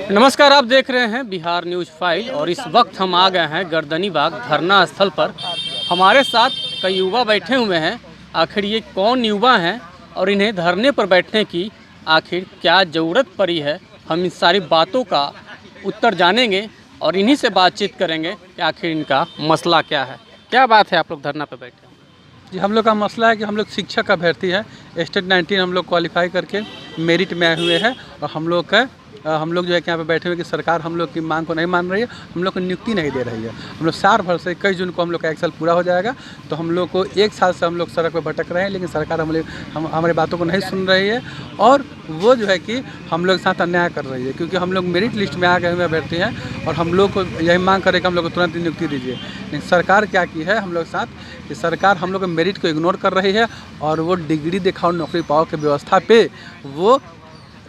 नमस्कार, आप देख रहे हैं बिहार न्यूज़ फाइल और इस वक्त हम आ गए हैं गर्दनीबाग धरना स्थल पर। हमारे साथ कई युवा बैठे हुए हैं। आखिर ये कौन युवा हैं और इन्हें धरने पर बैठने की आखिर क्या ज़रूरत पड़ी है, हम इन सारी बातों का उत्तर जानेंगे और इन्हीं से बातचीत करेंगे कि आखिर इनका मसला क्या है। क्या बात है, आप लोग धरना पर बैठे? जी, हम लोग का मसला है कि हम लोग शिक्षक अभ्यर्थी है। स्टेट 19 हम लोग क्वालिफाई करके मेरिट में आए हुए हैं और हम लोग जो है कि यहाँ पे बैठे हुए कि सरकार हम लोग की मांग को नहीं मान रही है, हम लोग को नियुक्ति नहीं दे रही है। हम लोग साल भर से 21 जून को हम लोग का 1 साल पूरा हो जाएगा, तो हम लोग को 1 साल से हम लोग सड़क पर भटक रहे हैं, लेकिन सरकार हमारी बातों को नहीं सुन रही है और वो जो है कि हम लोग के साथ अन्याय कर रही है, क्योंकि हम लोग मेरिट लिस्ट में आ गए हुए अभ्यर्थी हैं और हम लोग को यही मांग करें कि हम लोग को तुरंत नियुक्ति दीजिए। लेकिन सरकार क्या की है हम लोग के साथ कि सरकार हम लोग के मेरिट को इग्नोर कर रही है और वो डिग्री दिखाओ नौकरी पाओ की व्यवस्था पे वो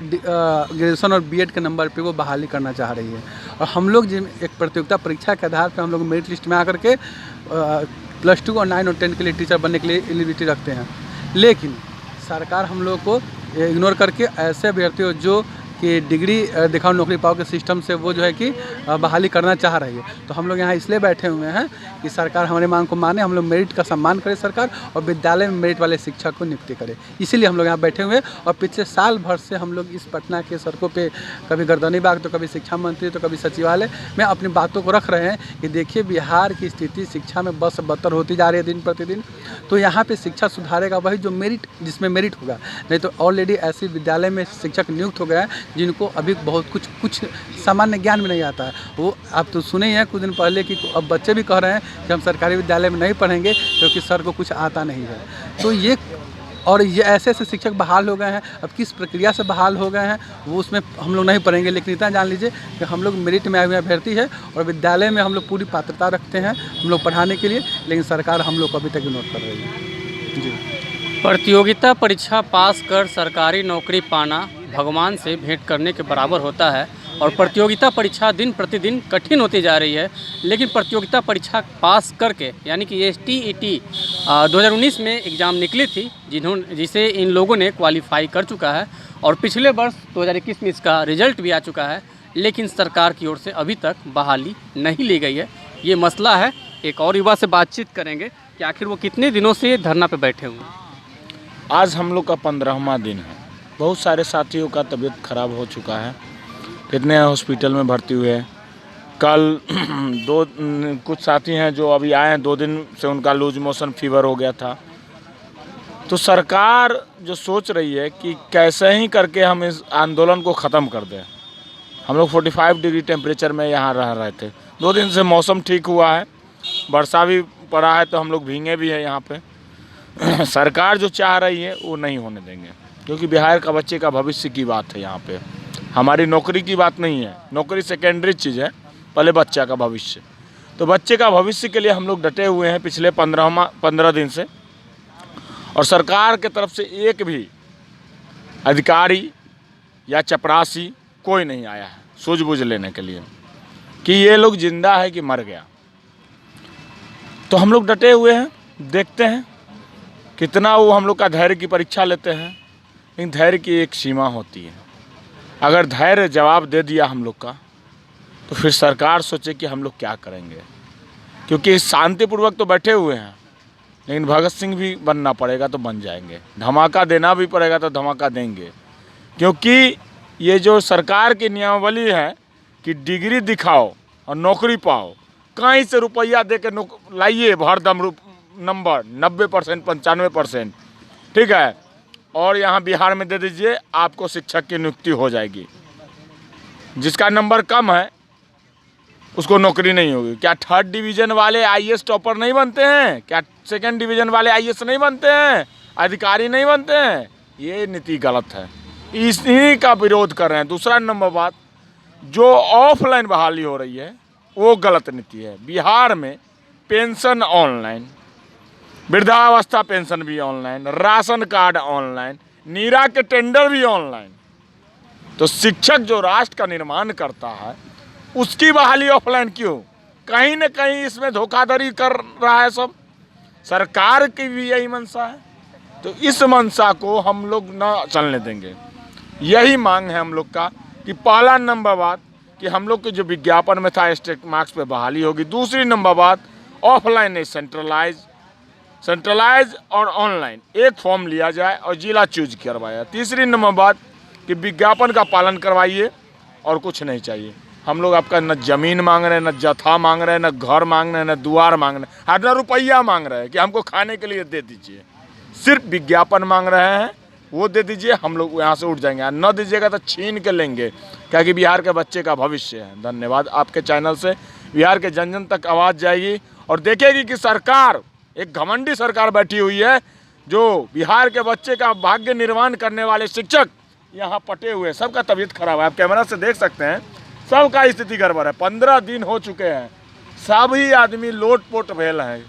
ग्रेजुएशन और बीएड के नंबर पे वो बहाली करना चाह रही है। और हम लोग जिन एक प्रतियोगिता परीक्षा के आधार पे हम लोग मेरिट लिस्ट में आकर के +2 और 9 और 10 के लिए टीचर बनने के लिए एलिजिबिलिटी रखते हैं, लेकिन सरकार हम लोग को इग्नोर करके ऐसे अभ्यर्थियों जो कि डिग्री दिखाओ नौकरी पाओ के सिस्टम से वो जो है कि बहाली करना चाह रही है। तो हम लोग यहाँ इसलिए बैठे हुए हैं कि सरकार हमारी मांग को माने, हम लोग मेरिट का सम्मान करें सरकार और विद्यालय में मेरिट वाले शिक्षक को नियुक्ति करे। इसीलिए हम लोग यहाँ बैठे हुए हैं और पिछले साल भर से हम लोग इस पटना के सड़कों पे कभी गर्दनीबाग तो कभी शिक्षा मंत्री तो कभी सचिवालय में अपनी बातों को रख रहे हैं कि देखिए बिहार की स्थिति शिक्षा में बस बदतर होती जा रही है दिन प्रतिदिन। तो यहाँ पर शिक्षा सुधारेगा वही जो मेरिट जिसमें मेरिट होगा, नहीं तो ऑलरेडी ऐसे विद्यालय में शिक्षक नियुक्त हो गया है जिनको अभी बहुत कुछ सामान्य ज्ञान भी नहीं आता है। वो आप तो सुने ही हैं कुछ दिन पहले कि अब बच्चे भी कह रहे हैं कि हम सरकारी विद्यालय में नहीं पढ़ेंगे क्योंकि सर को कुछ आता नहीं है। तो ये ऐसे शिक्षक बहाल हो गए हैं। अब किस प्रक्रिया से बहाल हो गए हैं वो उसमें हम लोग नहीं पढ़ेंगे, लेकिन इतना जान लीजिए कि हम लोग मेरिट में आए हुए अभ्यर्थी है और विद्यालय में हम लोग पूरी पात्रता रखते हैं हम लोग पढ़ाने के लिए, लेकिन सरकार हम लोग को अभी तक इग्नोर कर रही है। जी, प्रतियोगिता परीक्षा पास कर सरकारी नौकरी पाना भगवान से भेंट करने के बराबर होता है और प्रतियोगिता परीक्षा दिन प्रतिदिन कठिन होती जा रही है। लेकिन प्रतियोगिता परीक्षा पास करके यानी कि STET 2019 में एग्ज़ाम निकली थी जिसे इन लोगों ने क्वालिफाई कर चुका है और पिछले वर्ष 2021 में इसका रिजल्ट भी आ चुका है, लेकिन सरकार की ओर से अभी तक बहाली नहीं ली गई है। ये मसला है। एक और युवा से बातचीत करेंगे कि आखिर वो कितने दिनों से धरना पे बैठे हुए हैं। आज हम लोग का 15वां दिन है। बहुत सारे साथियों का तबीयत खराब हो चुका है, कितने हॉस्पिटल में भर्ती हुए हैं। कल कुछ साथी हैं जो अभी आए हैं, 2 दिन से उनका लूज मोशन फीवर हो गया था। तो सरकार जो सोच रही है कि कैसे ही करके हम इस आंदोलन को ख़त्म कर दें। हम लोग 45 डिग्री टेम्परेचर में यहाँ रह रहे थे। 2 दिन से मौसम ठीक हुआ है, वर्षा भी पड़ा है, तो हम लोग भीगे भी हैं यहाँ पे। सरकार जो चाह रही है वो नहीं होने देंगे, क्योंकि बिहार का बच्चे का भविष्य की बात है। यहाँ पे हमारी नौकरी की बात नहीं है, नौकरी सेकेंडरी चीज़ है, पहले बच्चा का भविष्य। तो बच्चे का भविष्य के लिए हम लोग डटे हुए हैं पिछले 15 दिन से। और सरकार के तरफ से एक भी अधिकारी या चपरासी कोई नहीं आया है सूझबूझ लेने के लिए कि ये लोग जिंदा है कि मर गया। तो हम लोग डटे हुए हैं, देखते हैं कितना वो हम लोग का धैर्य की परीक्षा लेते हैं। लेकिन धैर्य की एक सीमा होती है। अगर धैर्य जवाब दे दिया हम लोग का, तो फिर सरकार सोचे कि हम लोग क्या करेंगे, क्योंकि शांतिपूर्वक तो बैठे हुए हैं, लेकिन भगत सिंह भी बनना पड़ेगा तो बन जाएंगे, धमाका देना भी पड़ेगा तो धमाका देंगे। क्योंकि ये जो सरकार की नियमावली है कि डिग्री दिखाओ और नौकरी पाओ, कहीं से रुपया दे के लाइए भरदम नंबर 90% 95%, ठीक है, और यहाँ बिहार में दे दीजिए, आपको शिक्षक की नियुक्ति हो जाएगी। जिसका नंबर कम है उसको नौकरी नहीं होगी। क्या 3rd डिवीज़न वाले IAS टॉपर नहीं बनते हैं? क्या 2nd डिवीज़न वाले IAS नहीं बनते हैं? अधिकारी नहीं बनते हैं? ये नीति गलत है, इसी का विरोध कर रहे हैं। दूसरा नंबर बात, जो ऑफलाइन बहाली हो रही है वो गलत नीति है। बिहार में पेंशन ऑनलाइन, वृद्धावस्था पेंशन भी ऑनलाइन, राशन कार्ड ऑनलाइन, नीरा के टेंडर भी ऑनलाइन। तो शिक्षक जो राष्ट्र का निर्माण करता है उसकी बहाली ऑफलाइन क्यों? कहीं न कहीं इसमें धोखाधड़ी कर रहा है सब। सरकार की भी यही मंशा है, तो इस मंशा को हम लोग न चलने देंगे। यही मांग है हम लोग का कि पहला नंबर बात, कि हम लोग के जो विज्ञापन में था स्टेट मार्क्स पे बहाली होगी। दूसरी नंबर बात, ऑफलाइन नहीं सेंट्रलाइज और ऑनलाइन एक फॉर्म लिया जाए और जिला चूज करवाया। तीसरी नंबर बात कि विज्ञापन का पालन करवाइए और कुछ नहीं चाहिए। हम लोग आपका न जमीन मांग रहे हैं, न जथा मांग रहे हैं, न घर मांग रहे हैं, न द्वार मांग रहे हैं, हर न रुपया मांग रहे हैं कि हमको खाने के लिए दे दीजिए। सिर्फ विज्ञापन मांग रहे हैं, वो दे दीजिए, हम लोग यहाँ से उठ जाएंगे। न दीजिएगा तो छीन के लेंगे, क्योंकि बिहार के बच्चे का भविष्य है। धन्यवाद। आपके चैनल से बिहार के जन जन तक आवाज़ जाएगी और देखेगी कि सरकार एक घमंडी सरकार बैठी हुई है, जो बिहार के बच्चे का भाग्य निर्माण करने वाले शिक्षक यहाँ पटे हुए। सबका तबीयत खराब है, आप कैमरा से देख सकते हैं, सबका स्थिति गड़बड़ है। 15 दिन हो चुके हैं, सभी आदमी लोटपोट भेल हैं।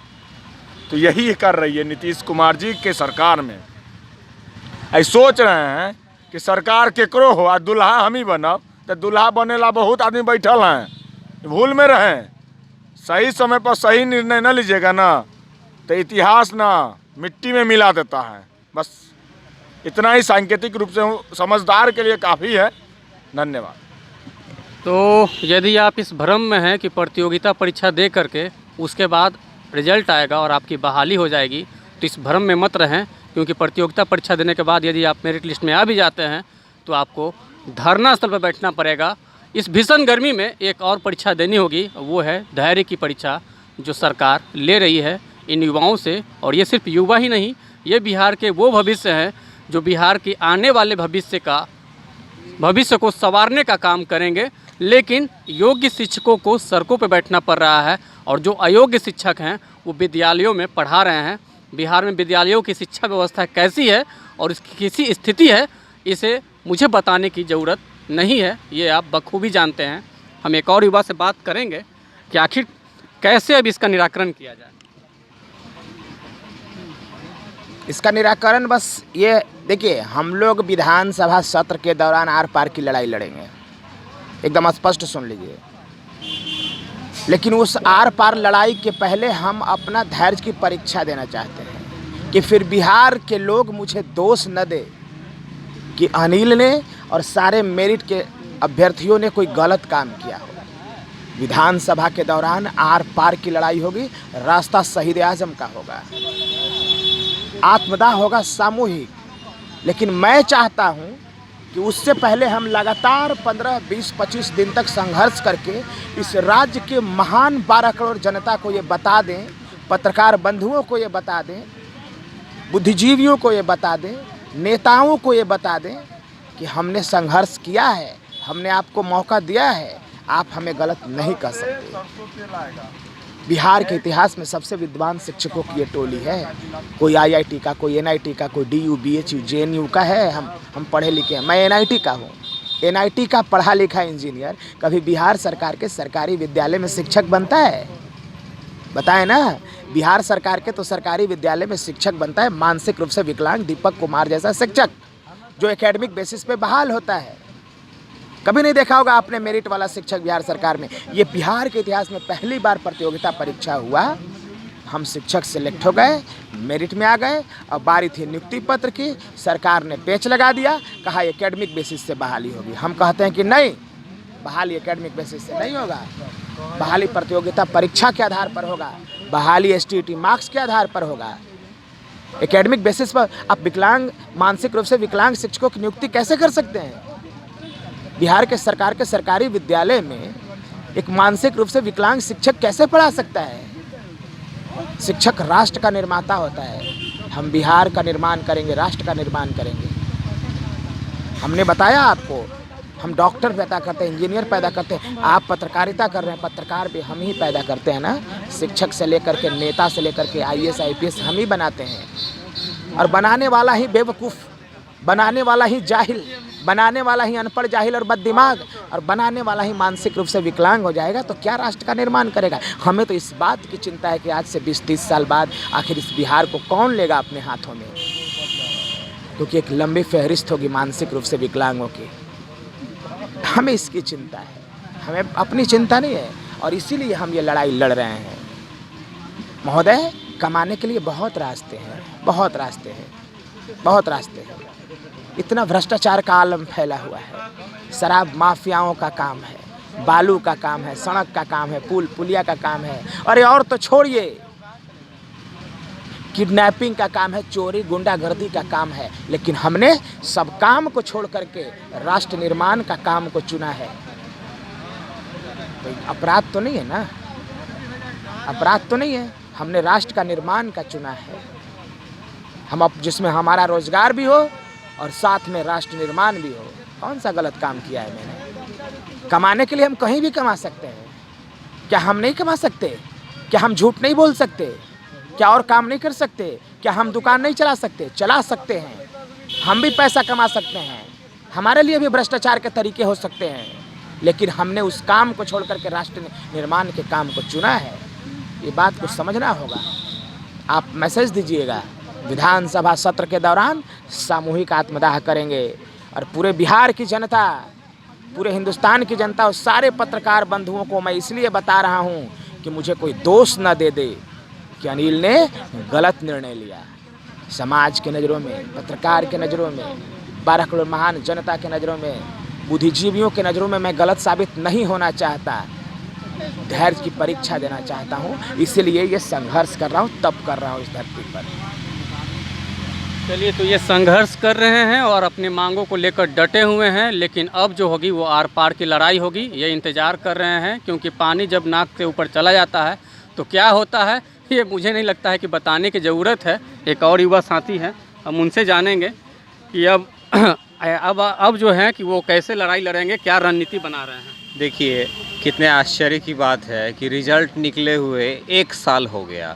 तो यही कर रही है नीतीश कुमार जी के सरकार में। ऐ सोच रहे हैं कि सरकार केकरो हो, दुल्हा हम ही बनब, तो दुल्हा बनेला बहुत आदमी बैठल हैं, भूल में रहें। सही समय पर सही निर्णय न लीजिएगा ना, तो इतिहास ना मिट्टी में मिला देता है। बस इतना ही सांकेतिक रूप से समझदार के लिए काफ़ी है। धन्यवाद। तो यदि आप इस भ्रम में हैं कि प्रतियोगिता परीक्षा दे करके उसके बाद रिजल्ट आएगा और आपकी बहाली हो जाएगी, तो इस भ्रम में मत रहें, क्योंकि प्रतियोगिता परीक्षा देने के बाद यदि आप मेरिट लिस्ट में आ भी जाते हैं तो आपको धरना स्थल पर बैठना पड़ेगा। इस भीषण गर्मी में एक और परीक्षा देनी होगी, वो है धैर्य की परीक्षा, जो सरकार ले रही है इन युवाओं से। और ये सिर्फ युवा ही नहीं, ये बिहार के वो भविष्य हैं जो बिहार की आने वाले भविष्य को संवारने का काम करेंगे। लेकिन योग्य शिक्षकों को सड़कों पर बैठना पड़ रहा है, और जो अयोग्य शिक्षक हैं वो विद्यालयों में पढ़ा रहे हैं। बिहार में विद्यालयों की शिक्षा व्यवस्था कैसी है और इसकी किसी स्थिति है, इसे मुझे बताने की ज़रूरत नहीं है, ये आप बखूबी जानते हैं। हम एक और युवा से बात करेंगे कि आखिर कैसे अब इसका निराकरण किया जाए। इसका निराकरण बस ये देखिए, हम लोग विधानसभा सत्र के दौरान आर पार की लड़ाई लड़ेंगे, एकदम स्पष्ट सुन लीजिए। लेकिन उस आर पार लड़ाई के पहले हम अपना धैर्य की परीक्षा देना चाहते हैं कि फिर बिहार के लोग मुझे दोष न दे कि अनिल ने और सारे मेरिट के अभ्यर्थियों ने कोई गलत काम किया हो। विधानसभा के दौरान आर पार की लड़ाई होगी, रास्ता शहीद आजम का होगा, आत्मदाह होगा सामूहिक। लेकिन मैं चाहता हूं कि उससे पहले हम लगातार 15, 20, 25 दिन तक संघर्ष करके इस राज्य के महान 12 करोड़ जनता को ये बता दें, पत्रकार बंधुओं को ये बता दें, बुद्धिजीवियों को ये बता दें, नेताओं को ये बता दें कि हमने संघर्ष किया है, हमने आपको मौका दिया है, आप हमें गलत नहीं कर सकते। बिहार के इतिहास में सबसे विद्वान शिक्षकों की ये टोली है। कोई IIT का, कोई NIT का, कोई DU, BHU, JNU का है। हम पढ़े लिखे हैं। मैं NIT का हूँ, NIT का पढ़ा लिखा इंजीनियर कभी बिहार सरकार के सरकारी विद्यालय में शिक्षक बनता है? बताएं ना। बिहार सरकार के तो सरकारी विद्यालय में शिक्षक बनता है मानसिक रूप से विकलांग दीपक कुमार जैसा शिक्षक, जो एकेडमिक बेसिस पे बहाल होता है। कभी नहीं देखा होगा आपने मेरिट वाला शिक्षक बिहार सरकार में। ये बिहार के इतिहास में पहली बार प्रतियोगिता परीक्षा हुआ, हम शिक्षक सिलेक्ट हो गए, मेरिट में आ गए, और बारी थी नियुक्ति पत्र की। सरकार ने पेच लगा दिया, कहा एकेडमिक बेसिस से बहाली होगी। हम कहते हैं कि नहीं, बहाली एकेडमिक बेसिस से नहीं होगा, बहाली प्रतियोगिता परीक्षा के आधार पर होगा, बहाली STT मार्क्स के आधार पर होगा। एकेडमिक बेसिस पर आप विकलांग, मानसिक रूप से विकलांग शिक्षकों की नियुक्ति कैसे कर सकते हैं? बिहार के सरकार के सरकारी विद्यालय में एक मानसिक रूप से विकलांग शिक्षक कैसे पढ़ा सकता है? शिक्षक राष्ट्र का निर्माता होता है। हम बिहार का निर्माण करेंगे, राष्ट्र का निर्माण करेंगे। हमने बताया आपको, हम डॉक्टर पैदा करते हैं, इंजीनियर पैदा करते हैं। आप पत्रकारिता कर रहे हैं, पत्रकार भी हम ही पैदा करते हैं ना। शिक्षक से लेकर के नेता से लेकर के IAS IPS हम ही बनाते हैं। और बनाने वाला ही बेवकूफ़, बनाने वाला ही जाहिल, बनाने वाला ही अनपढ़, जाहिल और बददिमाग, और बनाने वाला ही मानसिक रूप से विकलांग हो जाएगा, तो क्या राष्ट्र का निर्माण करेगा? हमें तो इस बात की चिंता है कि आज से 20-30 साल बाद आखिर इस बिहार को कौन लेगा अपने हाथों में, क्योंकि एक लंबी फहरिस्त होगी मानसिक रूप से विकलांगों की। हमें इसकी चिंता है, हमें अपनी चिंता नहीं है, और इसीलिए हम ये लड़ाई लड़ रहे हैं। महोदय, कमाने के लिए बहुत रास्ते हैं, बहुत रास्ते हैं, बहुत रास्ते हैं। इतना भ्रष्टाचार का आलम फैला हुआ है, शराब माफियाओं का काम है, बालू का काम है, सड़क का काम है, पुल पुलिया का काम है, अरे और तो छोड़िए, किडनैपिंग का काम है, चोरी गुंडागर्दी का काम है, लेकिन हमने सब काम को छोड़ करके राष्ट्र निर्माण का काम को चुना है। कोई अपराध तो नहीं है ना, अपराध तो नहीं है, हमने राष्ट्र का निर्माण का चुना है। हम अब जिसमें हमारा रोजगार भी हो और साथ में राष्ट्र निर्माण भी हो। कौन सा गलत काम किया है मैंने? कमाने के लिए हम कहीं भी कमा सकते हैं, क्या हम नहीं कमा सकते? क्या हम झूठ नहीं बोल सकते? क्या और काम नहीं कर सकते? क्या हम दुकान नहीं चला सकते? चला सकते हैं, हम भी पैसा कमा सकते हैं, हमारे लिए भी भ्रष्टाचार के तरीके हो सकते हैं, लेकिन हमने उस काम को छोड़ करके राष्ट्र निर्माण के काम को चुना है। ये बात को समझना होगा। आप मैसेज दीजिएगा, विधानसभा सत्र के दौरान सामूहिक आत्मदाह करेंगे और पूरे बिहार की जनता, पूरे हिंदुस्तान की जनता और सारे पत्रकार बंधुओं को मैं इसलिए बता रहा हूँ कि मुझे कोई दोष न दे दे कि अनिल ने गलत निर्णय लिया। समाज के नज़रों में, पत्रकार के नज़रों में, 12 करोड़ महान जनता के नज़रों में, बुद्धिजीवियों के नज़रों में मैं गलत साबित नहीं होना चाहता। धैर्य की परीक्षा देना चाहता हूँ, इसीलिए ये संघर्ष कर रहा हूँ, तब कर रहा हूँ इस धरती पर। चलिए, तो ये संघर्ष कर रहे हैं और अपनी मांगों को लेकर डटे हुए हैं, लेकिन अब जो होगी वो आर पार की लड़ाई होगी। ये इंतज़ार कर रहे हैं, क्योंकि पानी जब नाक से ऊपर चला जाता है तो क्या होता है ये मुझे नहीं लगता है कि बताने की ज़रूरत है। एक और युवा साथी हैं, हम उनसे जानेंगे कि अब जो है कि वो कैसे लड़ाई लड़ेंगे, क्या रणनीति बना रहे हैं। देखिए, कितने आश्चर्य की बात है कि रिज़ल्ट निकले हुए 1 साल हो गया।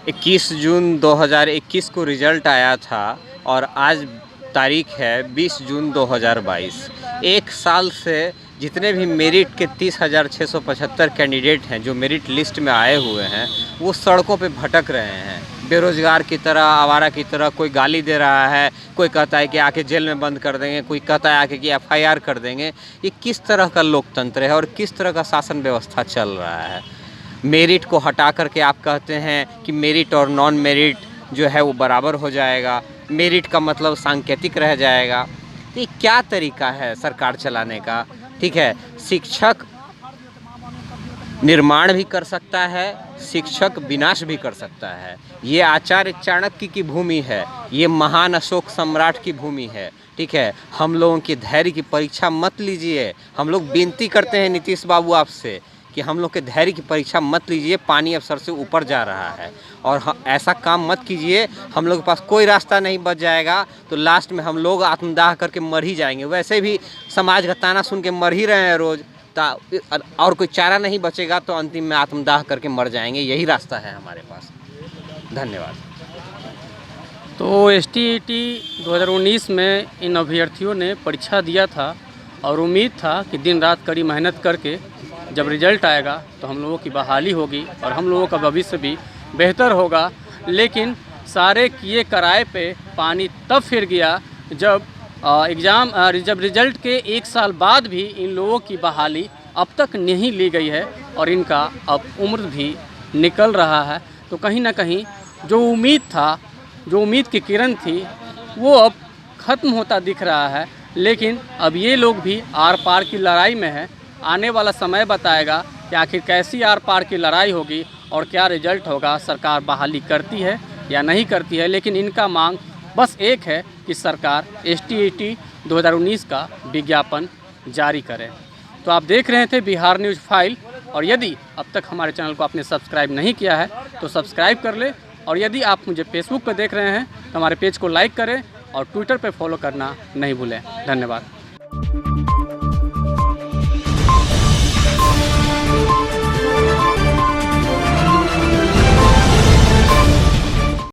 21 जून 2021 को रिज़ल्ट आया था और आज तारीख है 20 जून 2022। 1 साल से जितने भी मेरिट के 30,675 कैंडिडेट हैं जो मेरिट लिस्ट में आए हुए हैं, वो सड़कों पे भटक रहे हैं, बेरोज़गार की तरह, आवारा की तरह। कोई गाली दे रहा है, कोई कहता है कि आके जेल में बंद कर देंगे, कोई कहता है आके कि FIR कर देंगे। ये किस तरह का लोकतंत्र है और किस तरह का शासन व्यवस्था चल रहा है? मेरिट को हटा करके आप कहते हैं कि मेरिट और नॉन मेरिट जो है वो बराबर हो जाएगा, मेरिट का मतलब सांकेतिक रह जाएगा। तो ये क्या तरीका है सरकार चलाने का? ठीक है, शिक्षक निर्माण भी कर सकता है, शिक्षक विनाश भी कर सकता है। ये आचार्य चाणक्य की भूमि है, ये महान अशोक सम्राट की भूमि है। ठीक है, हम लोगों की धैर्य की परीक्षा मत लीजिए। हम लोग विनती करते हैं नीतीश बाबू आपसे कि हम लोग के धैर्य की परीक्षा मत लीजिए। पानी अब सर से ऊपर जा रहा है और ऐसा काम मत कीजिए। हम लोग के पास कोई रास्ता नहीं बच जाएगा तो लास्ट में हम लोग आत्मदाह करके मर ही जाएंगे। वैसे भी समाज का ताना सुन के मर ही रहे हैं रोज़, और कोई चारा नहीं बचेगा तो अंतिम में आत्मदाह करके मर जाएंगे। यही रास्ता है हमारे पास। धन्यवाद। तो STET 2019 में इन अभ्यर्थियों ने परीक्षा दिया था और उम्मीद था कि दिन रात कड़ी मेहनत करके जब रिजल्ट आएगा तो हम लोगों की बहाली होगी और हम लोगों का भविष्य भी बेहतर होगा। लेकिन सारे किए कराए पे पानी तब फिर गया जब जब रिजल्ट के 1 साल बाद भी इन लोगों की बहाली अब तक नहीं ली गई है और इनका अब उम्र भी निकल रहा है। तो कहीं ना कहीं जो उम्मीद था, जो उम्मीद की किरण थी, वो अब ख़त्म होता दिख रहा है। लेकिन अब ये लोग भी आर पार की लड़ाई में हैं। आने वाला समय बताएगा कि आखिर कैसी आर पार की लड़ाई होगी और क्या रिजल्ट होगा, सरकार बहाली करती है या नहीं करती है। लेकिन इनका मांग बस एक है कि सरकार STET 2019 का विज्ञापन जारी करे। तो आप देख रहे थे बिहार न्यूज़ फाइल, और यदि अब तक हमारे चैनल को आपने सब्सक्राइब नहीं किया है तो सब्सक्राइब कर ले, और यदि आप मुझे फेसबुक पर देख रहे हैं तो हमारे पेज को लाइक करें और ट्विटर पर फॉलो करना नहीं भूलें। धन्यवाद।